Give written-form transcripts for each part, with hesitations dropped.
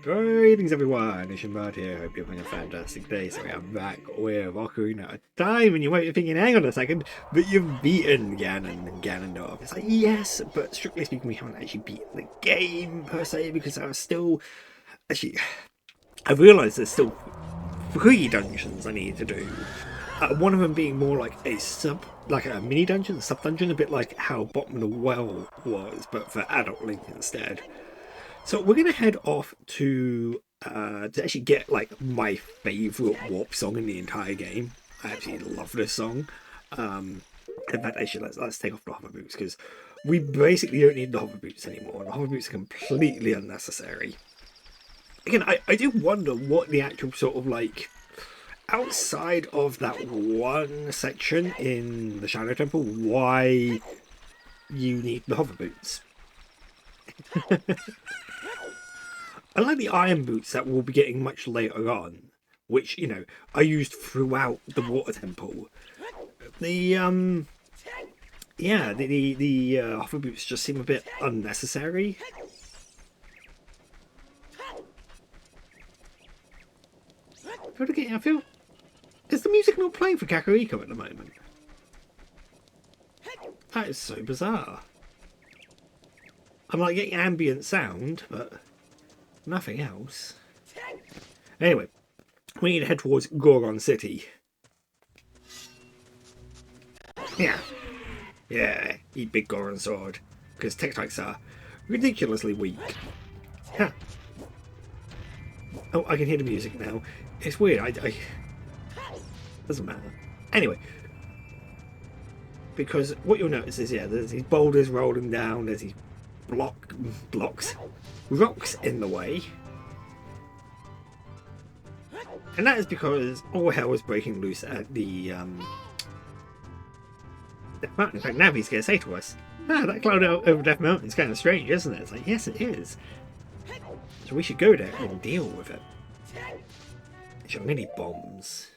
Greetings everyone, Ishambard here. Hope you're having a fantastic day. So I'm back with Ocarina of Time, and you might be thinking, hang on a second, but you've beaten Ganon and Ganondorf. It's like, yes, but strictly speaking, we haven't actually beaten the game per se, because I was still... Actually, I've realised there's still 3 dungeons I need to do. One of them being more like a mini dungeon, a sub dungeon, a bit like how Bottom of the Well was, but for adult Link instead. So we're going to head off to actually get like my favourite warp song in the entire game. I absolutely love this song. In fact, actually, let's take off the hover boots, because we basically don't need the hover boots anymore. The hover boots are completely unnecessary. Again, I do wonder what the actual sort of like, outside of that one section in the Shadow Temple, why you need the hover boots. Unlike the iron boots that we'll be getting much later on, which, you know, are used throughout the water temple, the hover boots just seem a bit unnecessary. I feel... Is the music not playing for Kakariko at the moment? That is so bizarre. I'm like getting ambient sound, but nothing else. Anyway, we need to head towards Goron City. Yeah, eat big Goron sword, because Tektites are ridiculously weak. Huh. Oh, I can hear the music now. It's weird. I doesn't matter. Anyway, because what you'll notice is, yeah, there's these boulders rolling down. There's these rocks in the way, and that is because all hell is breaking loose at the Death Mountain. In fact, Navi's going to say to us, that cloud over Death Mountain is kind of strange, isn't it? It's like, yes, it is. So we should go there and deal with it. Actually, I'm going to need bombs.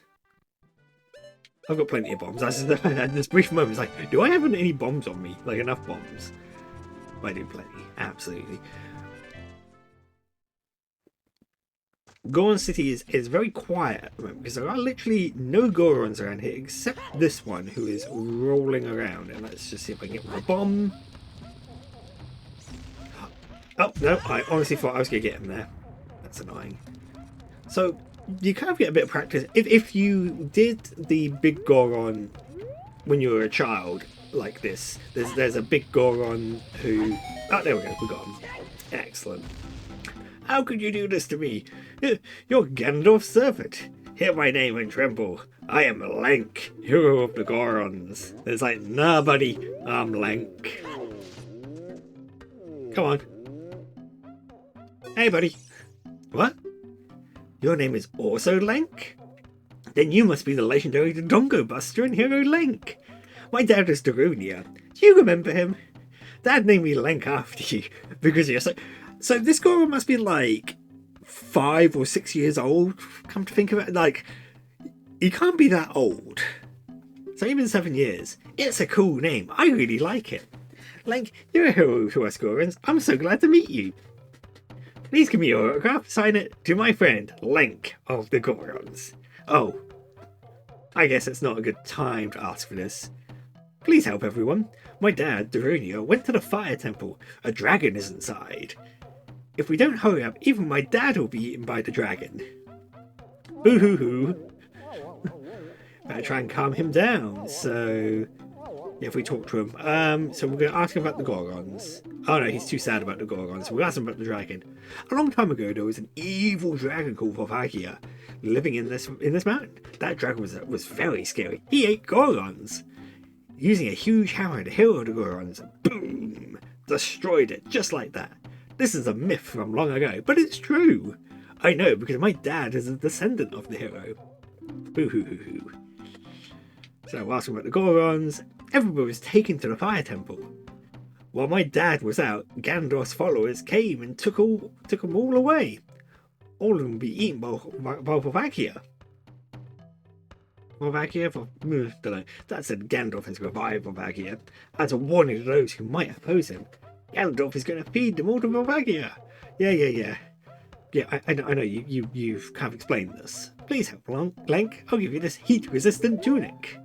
I've got plenty of bombs. I had this brief moment, it's like, do I have any bombs on me? Like, enough bombs? I do plenty, absolutely. Goron City is very quiet at the moment, because there are literally no Gorons around here except this one who is rolling around. And let's just see if I can get a bomb. Oh, no, I honestly thought I was going to get him there. That's annoying. So, you kind of get a bit of practice. If you did the big Goron when you were a child, like this, there's a big Goron who... Oh, there we go, we got him. Excellent. How could you do this to me? You're Ganondorf's servant. Hear my name and tremble. I am Link, hero of the Gorons. It's like, nah, buddy, I'm Link. Come on. Hey, buddy. What? Your name is also Link? Then you must be the legendary Dodongo Buster and hero Link. My dad is Darunia. Do you remember him? Dad named me Link after you because you're so this Goron must be like 5 or 6 years old. Come to think of it, like, he can't be that old. So even 7 years. It's a cool name. I really like it. Link, you're a hero to us Gorons. I'm so glad to meet you. Please give me your autograph. Sign it to my friend Link of the Gorons. Oh, I guess it's not a good time to ask for this. Please help everyone. My dad, Darunia, went to the fire temple. A dragon is inside. If we don't hurry up, even my dad will be eaten by the dragon. Boo hoo hoo. Better try and calm him down. So, yeah, if we talk to him. So we're going to ask him about the Gorons. Oh no, he's too sad about the Gorons. We'll ask him about the dragon. A long time ago, there was an evil dragon called Volvagia living in this mountain. That dragon was very scary. He ate Gorons. Using a huge hammer, the hero of the Gorons, boom, destroyed it just like that. This is a myth from long ago, but it's true. I know because my dad is a descendant of the hero. Boo hoo hoo hoo. So whilst we're at the Gorons, everybody was taken to the fire temple. While my dad was out, Ganondorf's followers came and took them all away. All of them will be eaten by Volvagia. Volvagia? Don't know. That said, Ganondorf has revived Volvagia as a warning to those who might oppose him. Ganondorf is going to feed them all to Volvagia. Yeah. Yeah, I know you've kind of explained this. Please help along, Link. I'll give you this heat-resistant tunic.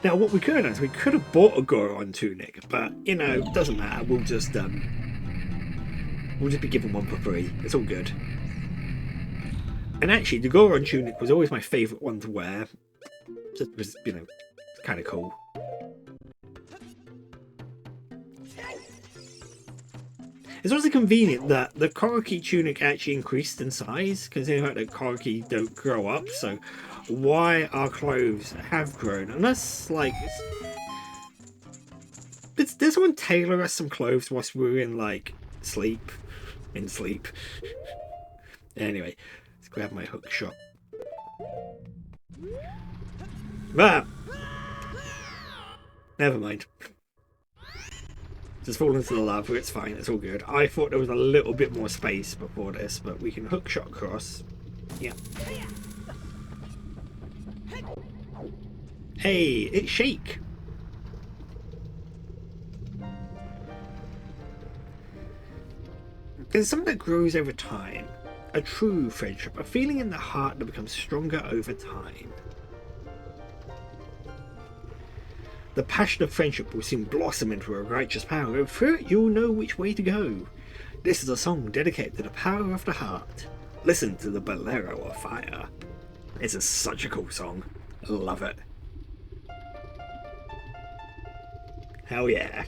Now, what we could have done is we could have bought a Goron tunic, but you know, doesn't matter. We'll just be given one for free. It's all good. And actually, the Goron tunic was always my favourite one to wear. Just was, you know, it's kind of cool. It's also convenient that the Koroki tunic actually increased in size, considering the fact that Koroki don't grow up. So, why our clothes have grown? Unless, like, did someone tailor us some clothes whilst we were in like sleep? In sleep. Anyway, let's grab my hook shot. Ah! Never mind. Just fall into the lava, it's fine, it's all good. I thought there was a little bit more space before this, but we can hook shot across. Yeah. Hey, it's Shake! There's something that grows over time. A true friendship, a feeling in the heart that becomes stronger over time. The passion of friendship will soon blossom into a righteous power, and through it you'll know which way to go. This is a song dedicated to the power of the heart. Listen to the Bolero of Fire. This is such a cool song. I love it. Hell yeah.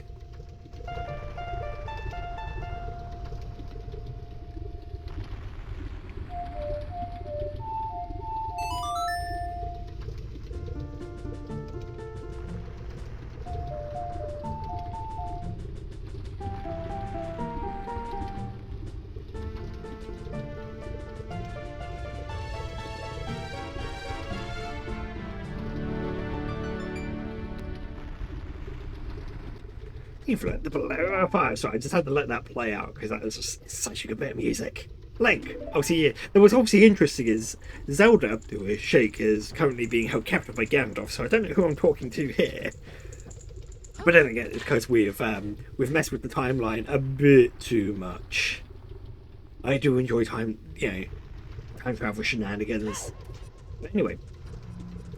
You've let the Bolero of Fire. Sorry, I just had to let that play out because that was just such a good bit of music. Link, obviously, yeah, there was obviously interesting is Zelda, who is Shake, is currently being held captive by Gandalf, so I don't know who I'm talking to here. But then again, it's because we've messed with the timeline a bit too much. I do enjoy time travel shenanigans. But anyway,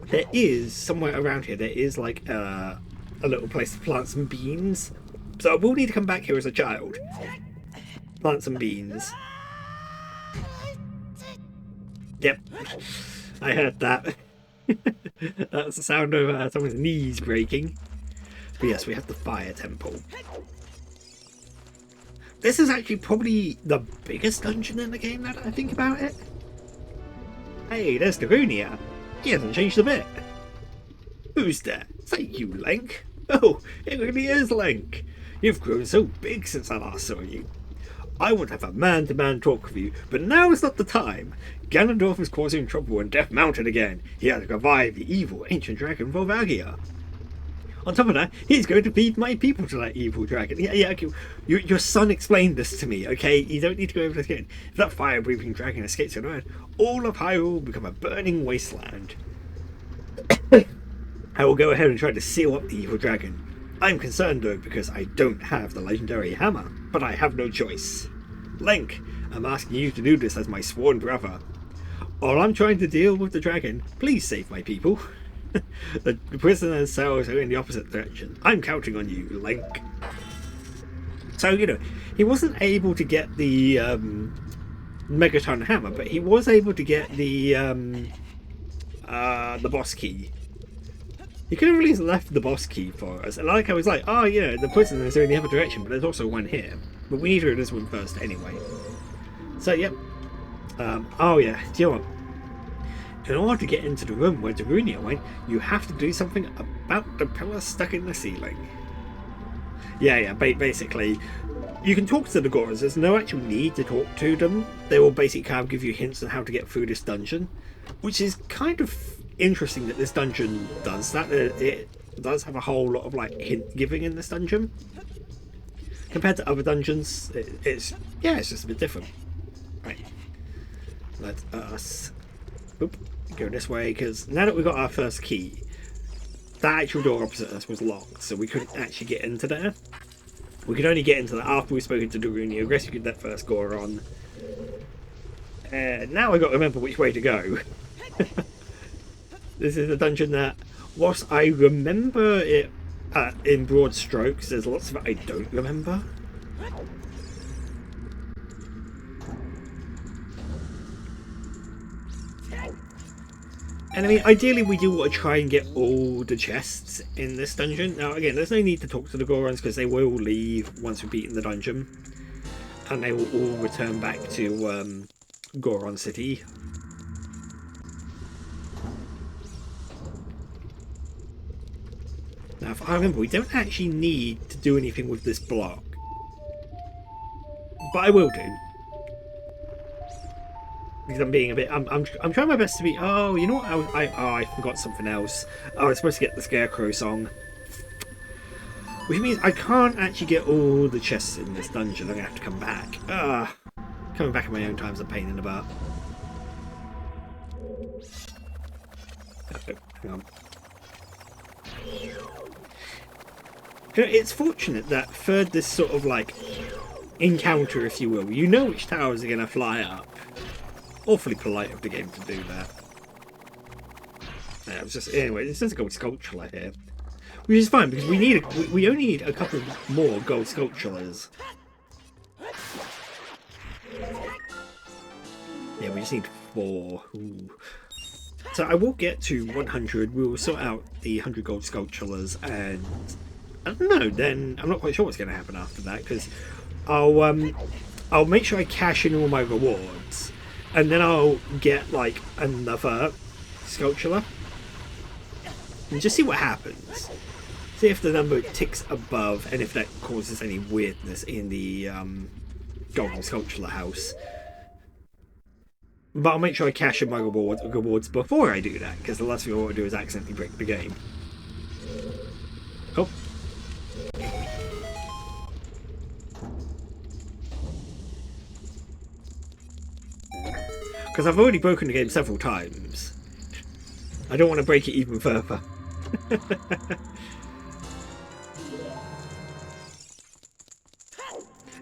there is somewhere around here. There is like a little place to plant some beans. So I will need to come back here as a child. Plant some beans. Yep, I heard that. That's the sound of someone's knees breaking. But yes, we have the fire temple. This is actually probably the biggest dungeon in the game now that I think about it. Hey, there's Darunia. He hasn't changed a bit. Who's there? Is that you, Link? Oh, it really is Link. You've grown so big since I last saw you. I want to have a man-to-man talk with you, but now is not the time. Ganondorf is causing trouble on Death Mountain again. He has revived the evil ancient dragon Volvagia. On top of that, he's going to feed my people to that evil dragon. Yeah, okay. Your son explained this to me, okay? You don't need to go over this again. If that fire-breathing dragon escapes on Earth, all of Hyrule will become a burning wasteland. I will go ahead and try to seal up the evil dragon. I'm concerned though because I don't have the legendary hammer, but I have no choice. Link, I'm asking you to do this as my sworn brother. While I'm trying to deal with the dragon, please save my people. The prisoner's cells are in the opposite direction. I'm counting on you, Link. So, he wasn't able to get the Megaton hammer, but he was able to get the boss key. He could have really left the boss key for us. And I was like, oh yeah, the prisoners are in the other direction, but there's also one here. But we need to do this one first anyway. So, yep. Oh yeah, do you know what? In order to get into the room where Darunia went, you have to do something about the pillar stuck in the ceiling. Yeah, basically, you can talk to the Gorons. There's no actual need to talk to them. They will basically kind of give you hints on how to get through this dungeon, which is kind of interesting that this dungeon does that. It does have a whole lot of like hint giving in this dungeon compared to other dungeons. It's just a bit different. Right, let us go this way, because now that we've got our first key, that actual door opposite us was locked, so we couldn't actually get into there. We could only get into that after we've spoken to Darunia, rescued that first Goron. Now I got to remember which way to go. This is a dungeon that, whilst I remember it in broad strokes, there's lots of it I don't remember. And I mean, ideally we do want to try and get all the chests in this dungeon. Now again, there's no need to talk to the Gorons because they will leave once we've beaten the dungeon. And they will all return back to Goron City. Now if I remember, we don't actually need to do anything with this block. But I will do. Because I'm being a bit, I'm trying my best to be. Oh, you know what? I forgot something else. I was supposed to get the Scarecrow song, which means I can't actually get all the chests in this dungeon. I'm gonna have to come back. Coming back in my own time is a pain in the butt. Hang on. You know, it's fortunate that for this sort of like encounter, if you will, you know which towers are gonna fly up. Awfully polite of the game to do that. Yeah, it was just anyway. There's a gold sculpture here, which is fine because we only need a couple more gold sculptures. Yeah, we just need 4. Ooh. So I will get to 100. We will sort out the 100 gold sculptures, and I don't know. Then I'm not quite sure what's going to happen after that because I'll make sure I cash in all my rewards. And then I'll get like another sculpture and just see what happens. See if the number ticks above and if that causes any weirdness in the golden sculpture house. But I'll make sure I cash in my rewards before I do that, because the last thing I want to do is accidentally break the game. Oh. Because I've already broken the game several times. I don't want to break it even further.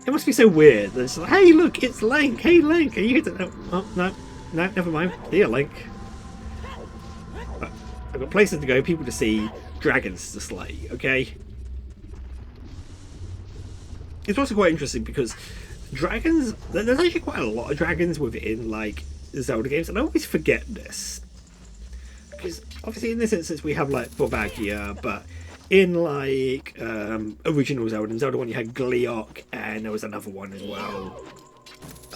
It must be so weird. It's like, hey look, it's Link! Hey Link! Are you here to... Oh, no, never mind. Here, Link. I've got places to go, people to see, dragons to slay, okay? It's also quite interesting because dragons... There's actually quite a lot of dragons within, like, Zelda games, and I always forget this. Because, obviously, in this instance, we have, like, Borbagia, but in, like, original Zelda, in Zelda 1, you had Gleeok, and there was another one as well.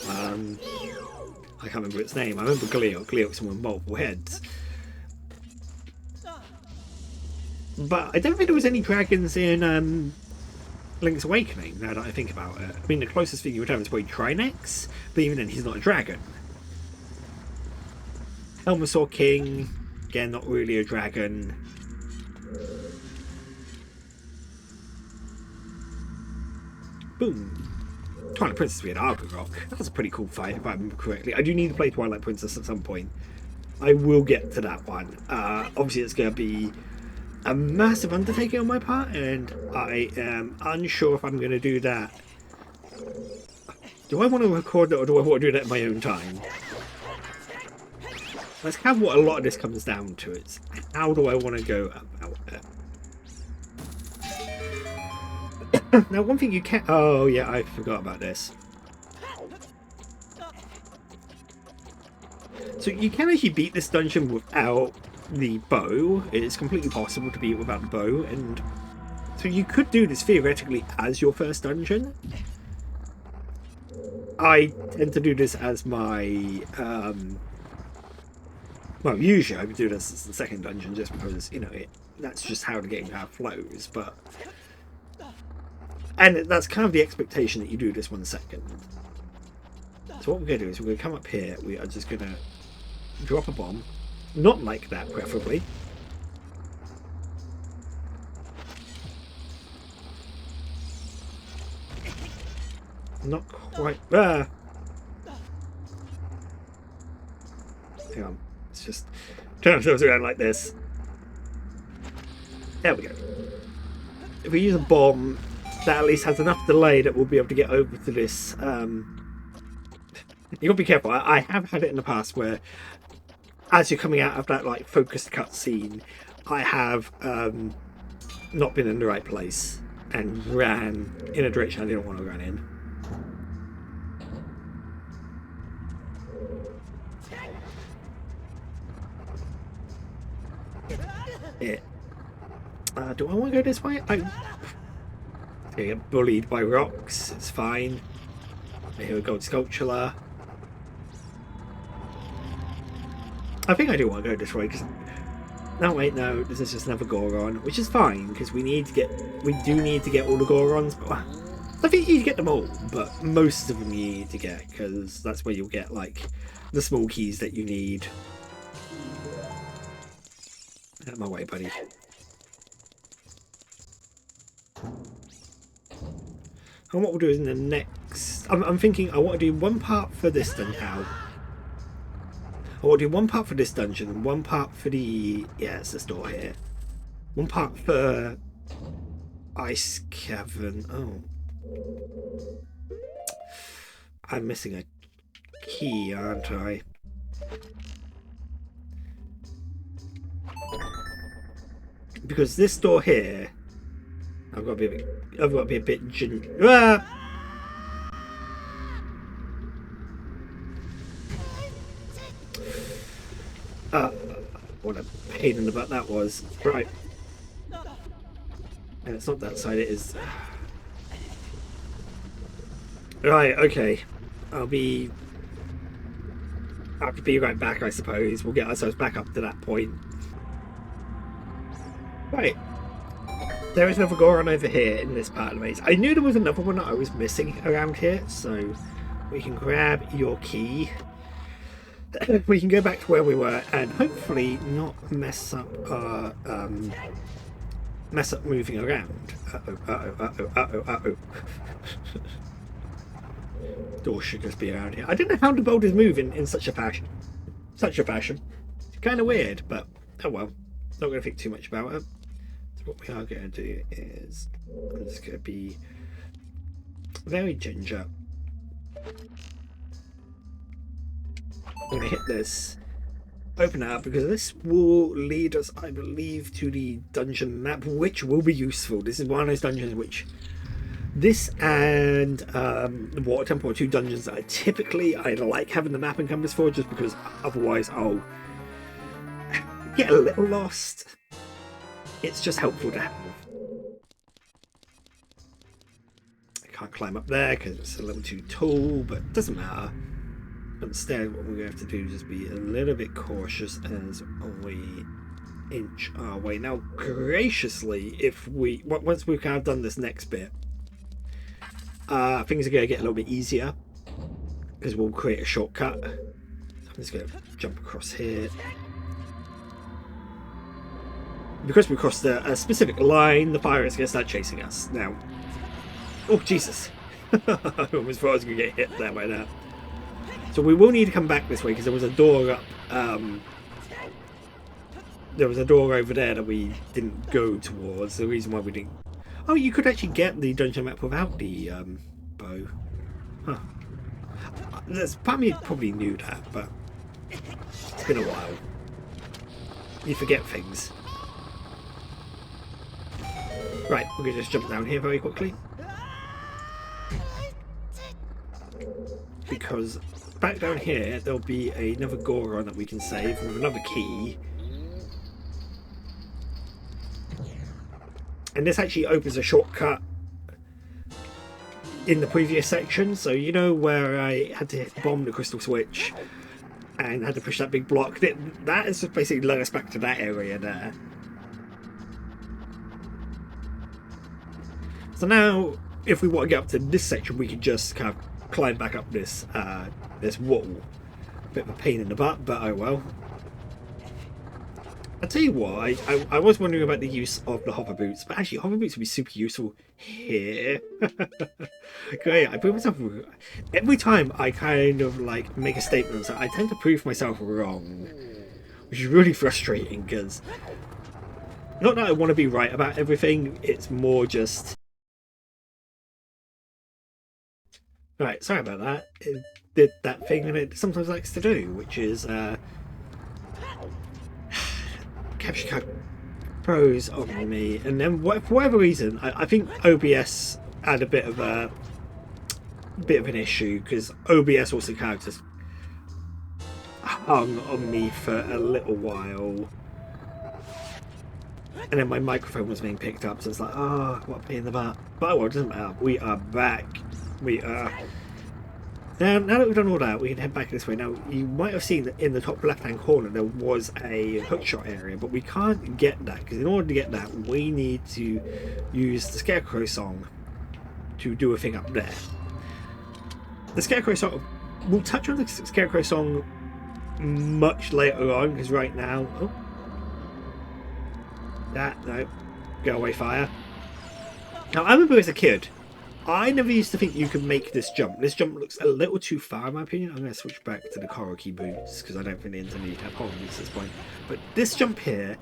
I can't remember its name. I remember Gleeok. Gleeok's one with multiple heads. But I don't think there was any dragons in Link's Awakening, now that I think about it. I mean, the closest thing you would have is probably Trinex, but even then, he's not a dragon. Helmasaur King, again, not really a dragon. Boom. Twilight Princess, we had Argarok. That was a pretty cool fight, if I remember correctly. I do need to play Twilight Princess at some point. I will get to that one. Obviously, it's going to be a massive undertaking on my part, and I am unsure if I'm going to do that. Do I want to record it, or do I want to do that at my own time? That's kind of what a lot of this comes down to. It's how do I want to go about it? Now, one thing you can... Oh, yeah, I forgot about this. So you can actually beat this dungeon without the bow. It's completely possible to beat it without the bow. And so you could do this theoretically as your first dungeon. I tend to do this as my... well, usually I would do this as the second dungeon just because, you know, that's just how the game flows. But... And that's kind of the expectation that you do this 1 second. So what we're going to do is we're going to come up here. We are just going to drop a bomb. Not like that, preferably. Not quite. Hang on. Let's just turn ourselves around like this. There we go. If we use a bomb... that at least has enough delay that we'll be able to get over to this You gotta be careful. I have had it in the past where, as you're coming out of that like focused cutscene, I have not been in the right place and ran in a direction I didn't want to run in. Yeah. Do I want to go this way? I get bullied by rocks. It's fine. Here we go, sculpture. I think I do want to go this way because. No, wait, no. This is just another Goron, which is fine because we do need to get all the Gorons. But I think you need to get them all, but most of them you need to get because that's where you'll get like the small keys that you need. Out of my way, buddy. And what we'll do is in the next... I'm thinking I want to do one part for this dungeon now. I want to do one part for this dungeon and one part for the... Yeah, it's this door here. One part for... Ice Cavern. Oh. I'm missing a key, aren't I? Because this door here... I've got to be a bit Ah! What a pain in the butt that was. Right. And it's not that side, it is. Right, okay. I'll be right back, I suppose. We'll get ourselves back up to that point. Right. There is another Goron over here in this part of the maze. I knew there was another one that I was missing around here, so we can grab your key. We can go back to where we were and hopefully not mess up our moving around. Uh-oh. Door should just be around here. I don't know how the boulders move in such a fashion. It's kind of weird, but oh well. Not going to think too much about it. So what we are going to do is I'm just going to be very ginger. I'm going to hit this, open it up, because this will lead us, I believe, to the dungeon map, which will be useful. This is one of those dungeons which, this and the Water Temple are two dungeons that I like having the map and compass for, just because otherwise I'll get a little lost. It's just helpful to have. I can't climb up there because it's a little too tall, but it doesn't matter. Instead, what we're going to have to do is just be a little bit cautious as we inch our way. Now, graciously, once we've kind of done this next bit, things are going to get a little bit easier because we'll create a shortcut. I'm just going to jump across here. Because we crossed a specific line, the pirates are going to start chasing us. Now, oh Jesus! I almost thought I was going to get hit there by that. So we will need to come back this way because there was a door up. There was a door over there that we didn't go towards. The reason why we didn't. Oh, you could actually get the dungeon map without the bow. Huh. There's part of me probably knew that, but it's been a while. You forget things. Right, we're going to just jump down here very quickly. Because back down here, there'll be another Goron that we can save with another key. And this actually opens a shortcut in the previous section. So you know where I had to bomb the crystal switch and had to push that big block? That has just basically led us back to that area there. So now, if we want to get up to this section, we can just kind of climb back up this this wall. Bit of a pain in the butt, but oh well. I'll tell you what, I was wondering about the use of the hover boots, but actually hover boots would be super useful here. Great, I prove myself every time I kind of like make a statement, so I tend to prove myself wrong, which is really frustrating because not that I want to be right about everything, it's more just Right, sorry about that. It did that thing that it sometimes likes to do, which is capture card pros on me, and then for whatever reason, I think OBS had a bit of an issue because OBS also characters hung on me for a little while. And then my microphone was being picked up, so it's like, oh, what a pain in the butt. But well, it doesn't matter. We are back. We are. Now that we've done all that, we can head back this way. Now, you might have seen that in the top left-hand corner there was a hookshot area, but we can't get that, because in order to get that, we need to use the Scarecrow song to do a thing up there. The Scarecrow song, we'll touch on the Scarecrow song much later on, because right now... Oh. No. Go away, fire. Now, I remember as a kid, I never used to think you could make this jump. This jump looks a little too far, in my opinion. I'm going to switch back to the Koroki boots, because I don't think the internet have horror boots at this point. But this jump here,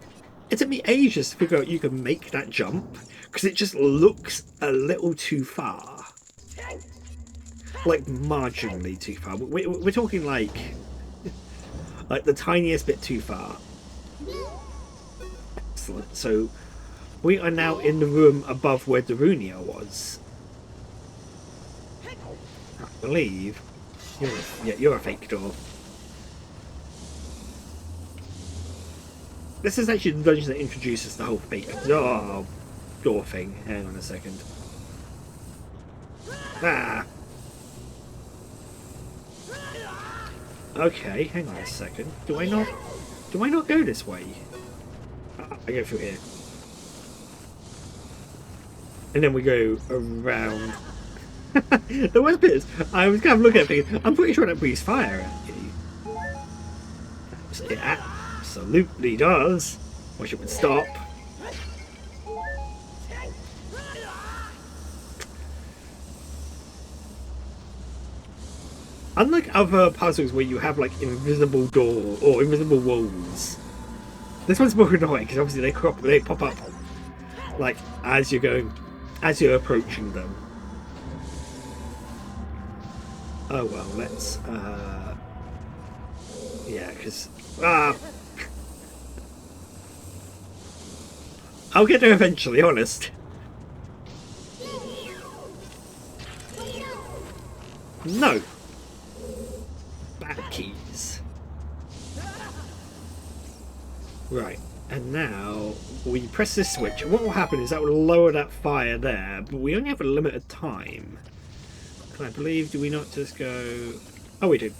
it took me ages to figure out you can make that jump, because it just looks a little too far. Like, marginally too far. We're talking like the tiniest bit too far. So we are now in the room above where Darunia was. I believe you're a fake door. This is actually the dungeon that introduces the whole fake door thing. Hang on a second. Okay, hang on a second. Do I not go this way? I go through here. And then we go around. The worst bit is, I was kind of looking at it thinking, I'm pretty sure that breathes fire at you. It absolutely does. Wish it would stop. Unlike other puzzles where you have like invisible door or invisible walls, this one's more annoying because obviously they pop up like as you're approaching them. Oh well, let's yeah, because I'll get there eventually, honest. No. Bad keys. Right, and now we press this switch, and what will happen is that will lower that fire there, but we only have a limited time. And I believe, do we not just go... Oh, we do.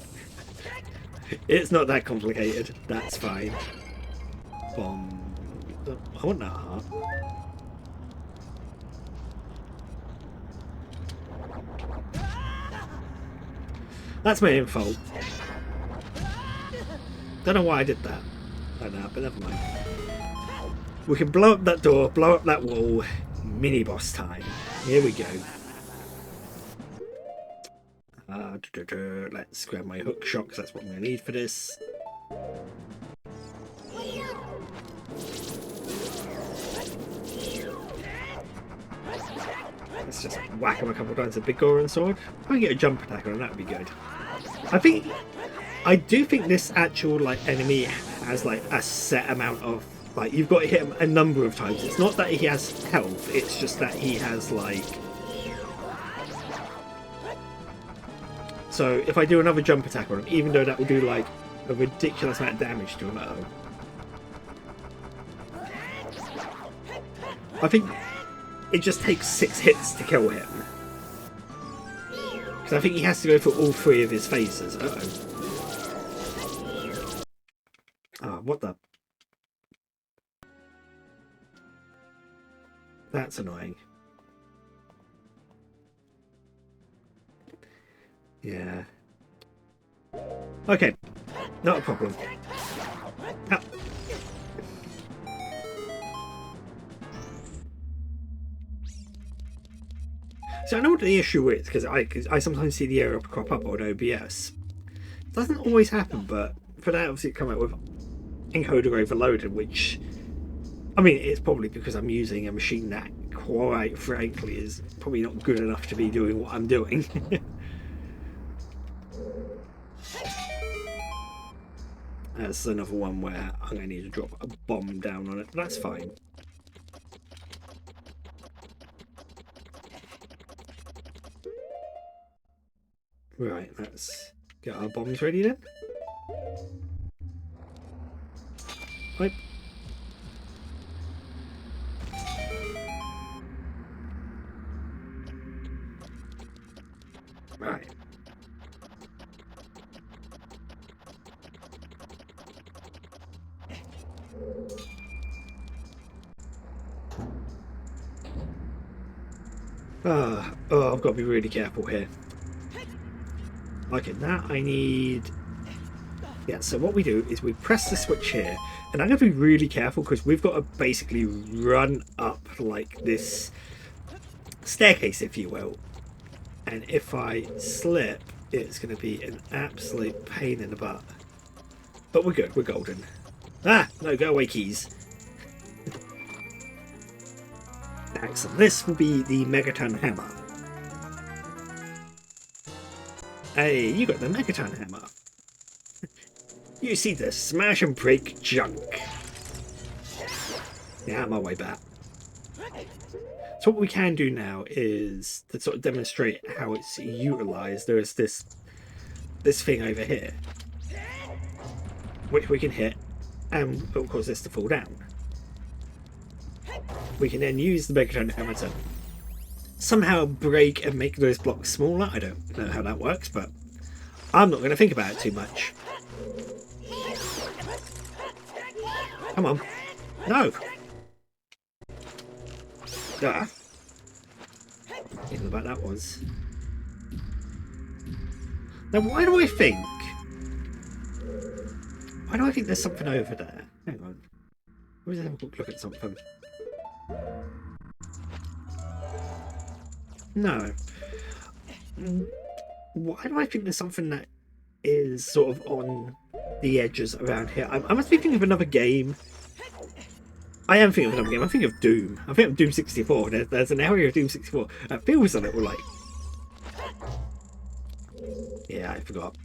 It's not that complicated. That's fine. Bomb. I want that heart. That's my own fault. Don't know why I did that like that, but never mind. We can blow up that door, blow up that wall. Mini boss time. Here we go. Let's grab my hook shot because that's what I'm going to need for this. Let's just whack him a couple of times with a big Goron sword. If I can get a jump attack on him, that would be good. I do think this actual like enemy has like a set amount of like you've got to hit him a number of times. It's not that he has health, it's just that he has like. So if I do another jump attack on him, even though that will do like a ridiculous amount of damage to him, I think it just takes 6 hits to kill him. Because I think he has to go for all 3 of his phases. Oh, what the? That's annoying. Yeah. Okay. Not a problem. Ah. So I know what the issue is, because I sometimes see the error crop up on OBS. It doesn't always happen, but for that obviously it come out with encoder overloaded, which, I mean, it's probably because I'm using a machine that, quite frankly, is probably not good enough to be doing what I'm doing. as another one where I'm going to need to drop a bomb down on it. That's fine. Right, let's get our bombs ready then. Right. Right. Oh, I've got to be really careful here. Okay, now I need... Yeah, so what we do is we press the switch here, and I'm going to be really careful because we've got to basically run up like this staircase, if you will. And if I slip, it's going to be an absolute pain in the butt. But we're good, we're golden. Ah, no, go away, keys. Excellent. This will be the Megaton Hammer. Hey, you got the Megaton Hammer. You see the smash and break junk. Yeah, I'm on my way back. So what we can do now is to sort of demonstrate how it's utilised. There is this thing over here, which we can hit, and it will cause this to fall down. We can then use the Megaton Hammer to somehow break and make those blocks smaller. I don't know how that works, but I'm not going to think about it too much. Come on. No! Ah. Even about that was. Now, why do I think there's something over there? Hang on. Let me have a quick look at something. No. Why do I think there's something that is sort of on the edges around here? I must be thinking of another game. I am thinking of another game. I'm thinking of Doom. I think of Doom 64. There's an area of Doom 64 that feels a little like... Yeah, I forgot.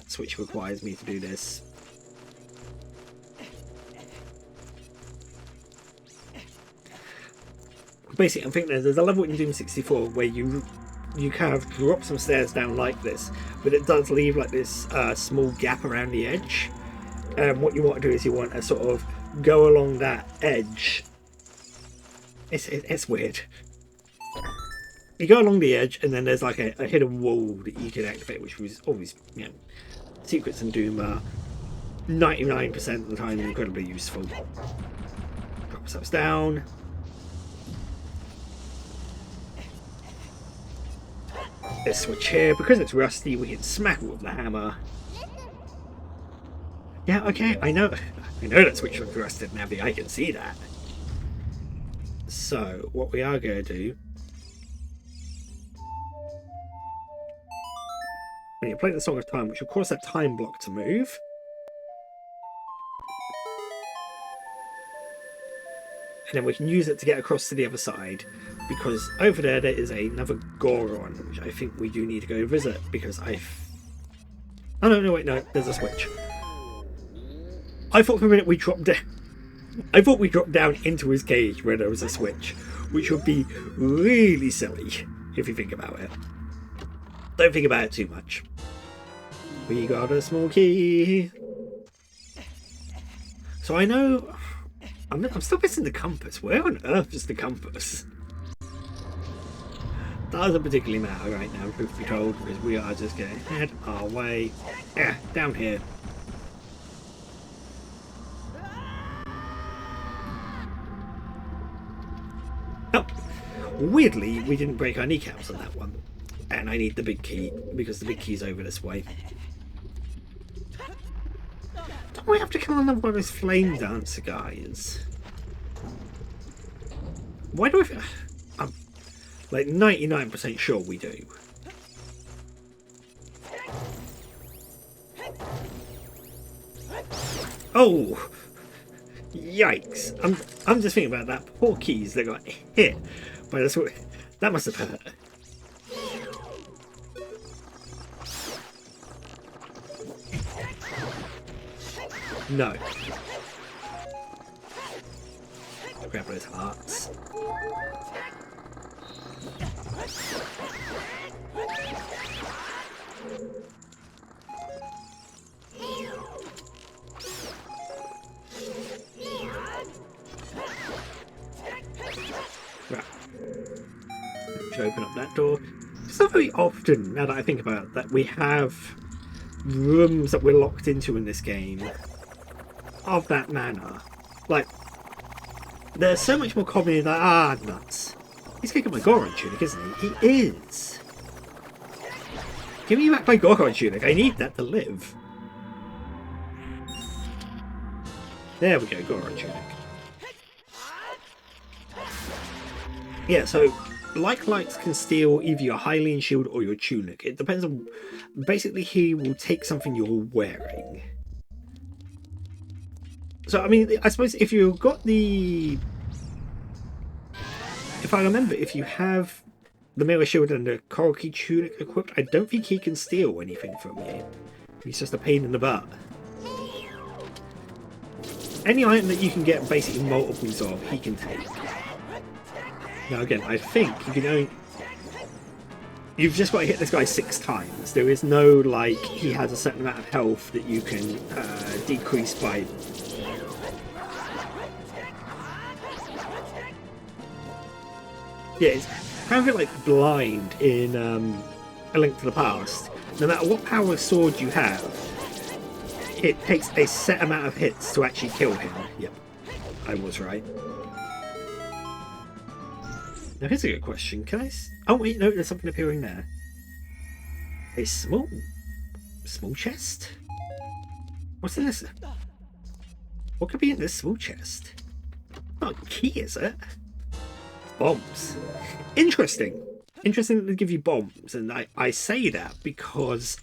Switch requires me to do this. Basically, I'm thinking there's a level in Doom 64 where you kind of drop some stairs down like this, but it does leave like this small gap around the edge. And what you want to do is you want to sort of go along that edge. It's weird. You go along the edge, and then there's like a hidden wall that you can activate, which was always, you know, secrets in Doom are 99% of the time incredibly useful. Drop ourselves down. This switch here, because it's rusty, we can smack it with the hammer. Yeah, okay, I know that switch looks rusted now, I can see that. So, what we are going to do... When you play the Song of Time, which will cause that time block to move. And then we can use it to get across to the other side. Because over there is another Goron, which I think we do need to go visit, because oh no, wait, no, there's a switch. I thought for a minute we dropped down. I thought we dropped down into his cage where there was a switch, which would be really silly if you think about it. Don't think about it too much. We got a small key. So I know I'm still missing the compass. Where on earth is the compass? Doesn't particularly matter right now, truth be told, because we are just going to head our way down here. Oh, weirdly, we didn't break our kneecaps on that one. And I need the big key, because the big key's over this way. Don't we have to kill another one of those flame dancer guys? Why do I'm like 99% sure we do. Oh! Yikes! I'm just thinking about that poor keys that got hit by the sword. That must have hurt. No. Grab those hearts. Right. To open up that door. It's not very often, now that I think about it, that we have rooms that we're locked into in this game of that manner. Like, there's so much more comedy than nuts. He's kicking my Goron tunic, isn't he? He is. Give me back my Goron tunic. I need that to live. There we go, Goron tunic. Yeah, so like lights can steal either your Hylian shield or your tunic. It depends on. Basically, he will take something you're wearing. So, I mean, I suppose if you've got the... If I remember, if you have the Mirror Shield and the Koroki Tunic equipped, I don't think he can steal anything from you. He's just a pain in the butt. Any item that you can get basically multiples of, he can take. Now again, I think you can only... You've just got to hit this guy 6 times. There is no, like, he has a certain amount of health that you can decrease by... Yeah, it's kind of a bit like blind in A Link to the Past. No matter what power sword you have, it takes a set amount of hits to actually kill him. Yep, I was right. Now here's a good question. Can I... Oh wait, no, there's something appearing there. A small chest? What's this? What could be in this small chest? Not a key, is it? Bombs. Interesting. Interesting that they give you bombs, and I say that because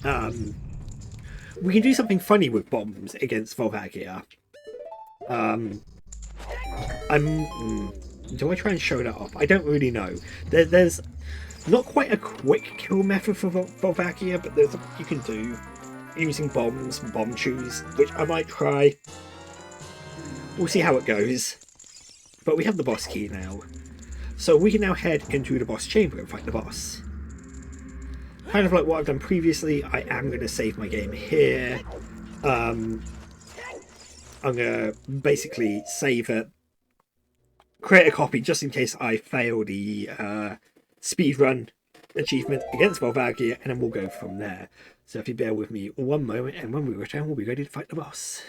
we can do something funny with bombs against Volvagia. Do I try and show that off? I don't really know. There's not quite a quick kill method for Volvagia, but there's something you can do using bombs, bomb chews, which I might try. We'll see how it goes. But we have the boss key now. So we can now head into the boss chamber and fight the boss. Kind of like what I've done previously, I am going to save my game here. I'm going to basically save it, create a copy just in case I fail the speedrun achievement against Volvagia, and then we'll go from there. So if you bear with me one moment, and when we return, we'll be ready to fight the boss.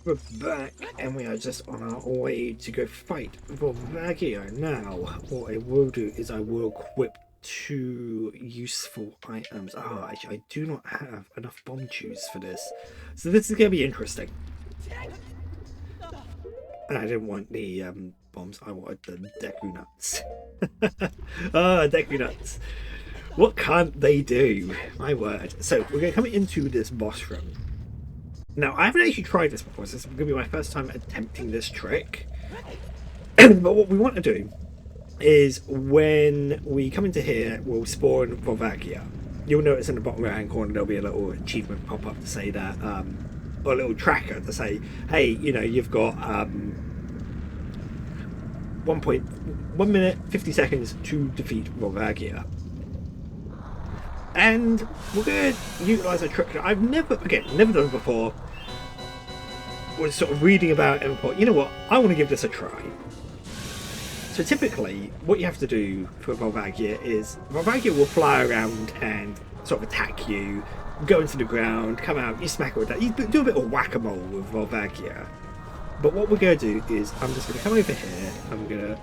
We're back, and we are just on our way to go fight Volvagia. Now, what I will do is I will equip 2 useful items. Actually, I do not have enough bomb chews for this, so this is going to be interesting. And I didn't want the bombs, I wanted the Deku Nuts. Deku Nuts. What can't they do? My word. So, we're going to come into this boss room. Now, I haven't actually tried this before, so this is going to be my first time attempting this trick. But what we want to do is, when we come into here, we'll spawn Volvagia. You'll notice in the bottom right hand corner there'll be a little achievement pop up to say that, or a little tracker to say, hey, you know, you've got 1 minute, 50 seconds to defeat Volvagia. And we're going to utilise a trick that I've never done before. Was sort of reading about it and thought, you know what, I want to give this a try. So typically, what you have to do for Volvagia is, Volvagia will fly around and sort of attack you, go into the ground, come out, you smack it with that. You do a bit of whack-a-mole with Volvagia. But what we're going to do is, I'm just going to come over here, I'm going to...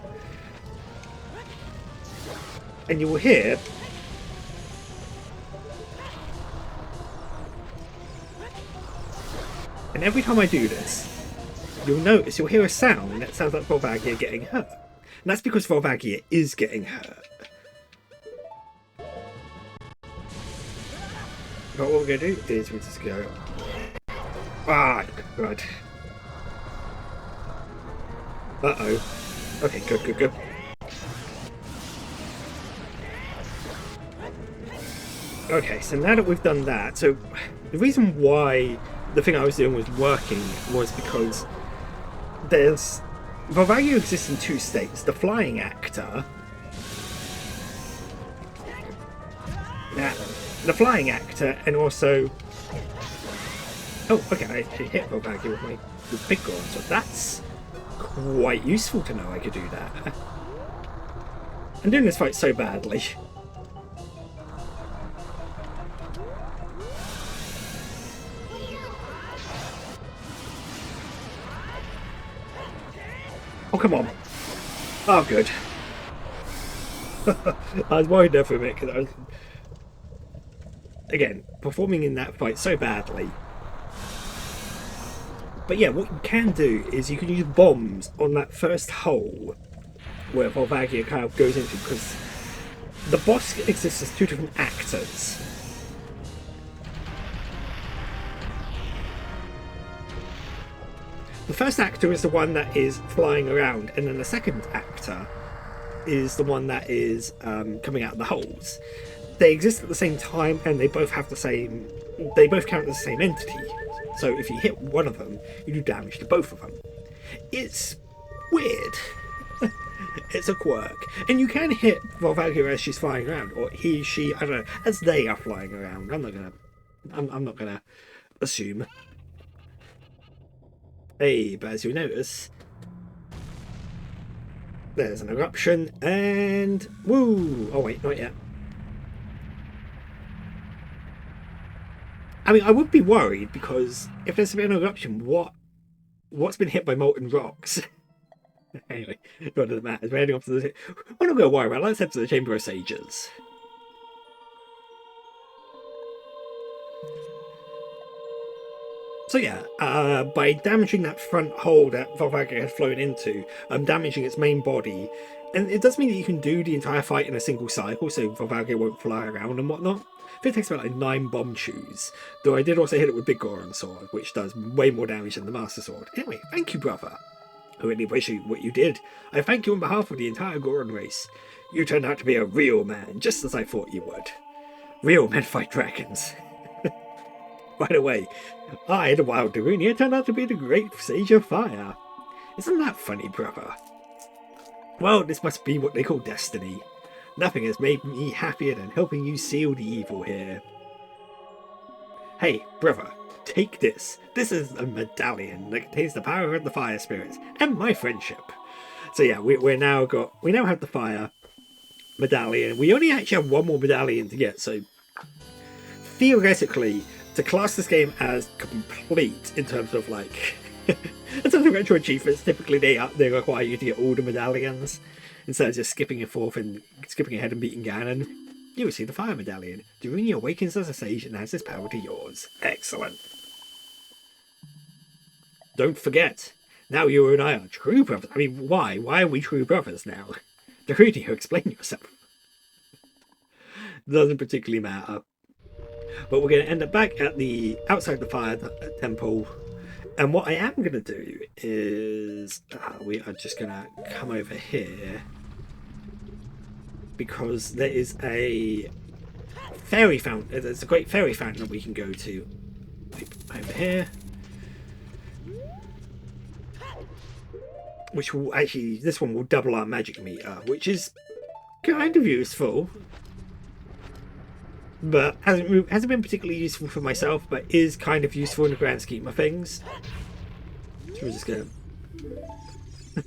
And you will hear... And every time I do this, you'll notice, you'll hear a sound that sounds like Volvagia getting hurt. And that's because Volvagia is getting hurt. But what we're going to do is we just go... Ah, good. Uh-oh. Okay, good. Okay, so now that we've done that, so the reason why the thing I was doing was working was because there's Volvagia exists in two states: the flying actor. Yeah, the flying actor, and also. Oh, okay, I actually hit Volvagia with big Goron, so that's quite useful to know I could do that. I'm doing this fight so badly. Oh, come on. Oh, good. I was worried there for a minute because I was, again, performing in that fight so badly. But yeah, what you can do is you can use bombs on that first hole where Volvagia kind of goes into, because the boss exists as two different actors. The first actor is the one that is flying around, and then the second actor is the one that is coming out of the holes. They exist at the same time, and they both have the same. They both count as the same entity. So if you hit one of them, you do damage to both of them. It's weird. It's a quirk, and you can hit Volvagia as she's flying around, or he, she, I don't know, as they are flying around. I'm not gonna assume. Hey, but as you notice, there's an eruption, and woo! Oh wait, not yet. I mean, I would be worried because if there's been an eruption, what's been hit by molten rocks? Anyway, none of that matters. We're heading off to the. We're not going to worry about it. Let's head to the Chamber of Sages. So yeah, by damaging that front hole that Volvagia had flown into, I'm damaging its main body, and it does mean that you can do the entire fight in a single cycle, so Volvagia won't fly around and whatnot. I think it takes about like 9 bomb chews, though I did also hit it with Big Goron's sword, which does way more damage than the Master Sword. Anyway, thank you, brother. I really appreciate what you did. I thank you on behalf of the entire Goron race. You turned out to be a real man, just as I thought you would. Real men fight dragons. By the way, I, the Wild Darunia, turned out to be the great Sage of Fire. Isn't that funny, brother? Well, this must be what they call destiny. Nothing has made me happier than helping you seal the evil here. Hey, brother, take this. This is a medallion that contains the power of the fire spirits and my friendship. So yeah, we now have the fire medallion. We only actually have one more medallion to get, so theoretically, to class this game as complete in terms of like in terms of retro achievements, typically they require you to get all the medallions instead of just skipping ahead and beating Ganon. You receive the fire medallion. Darunia awakens as a sage and adds this power to yours. Excellent. Don't forget, now you and I are true brothers. I mean, why? Why are we true brothers now? Darunia, explain yourself. Doesn't particularly matter. But we're going to end up back at the outside the fire temple, and what I am going to do is we are just going to come over here because there is a fairy fountain. There's a great fairy fountain that we can go to over here, which will actually, this one will double our magic meter, which is kind of useful. But hasn't been particularly useful for myself, but is kind of useful in the grand scheme of things. So we're just going to...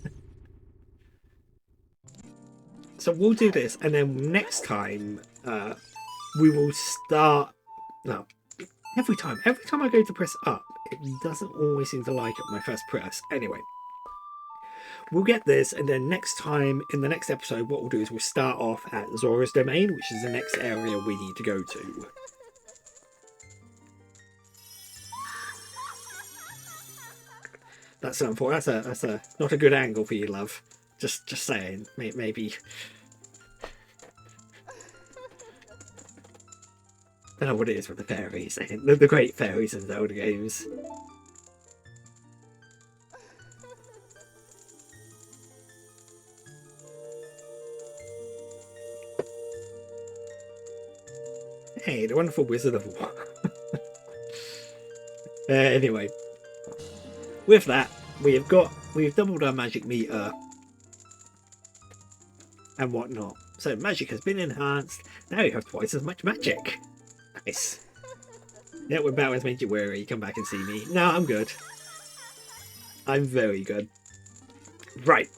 So we'll do this, and then next time we will start... No, every time I go to press up, it doesn't always seem to like it my first press. Anyway, we'll get this, and then next time, in the next episode, what we'll do is we'll start off at Zora's Domain, which is the next area we need to go to. That's not a good angle for you, love. Just saying. Maybe. I don't know what it is with the fairies. The great fairies in Zelda games. Hey, the wonderful Wizard of War. Anyway, with that, we've doubled our magic meter and whatnot. So magic has been enhanced. Now you have twice as much magic. Nice. Yeah, when Batman's made you weary, come back and see me. No, I'm good. I'm very good. Right.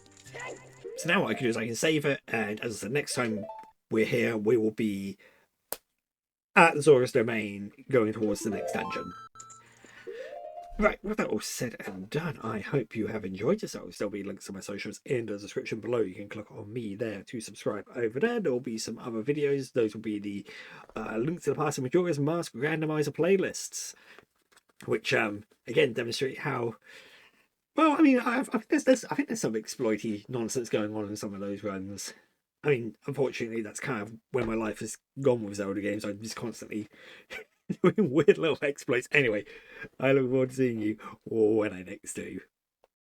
So now what I can do is I can save it, and as I said, next time we're here, we will be at the Zorus domain, going towards the next dungeon. Right, with that all said and done, I hope you have enjoyed yourselves. There'll be links to my socials in the description below. You can click on me there to subscribe over there. There'll be some other videos. Those will be the links to the Past and Majora's Mask randomizer playlists, which again demonstrate how well. I mean, I think there's some exploity nonsense going on in some of those runs. I mean, unfortunately, that's kind of where my life has gone with Zelda games. I'm just constantly doing weird little exploits. Anyway, I look forward to seeing you when I next do.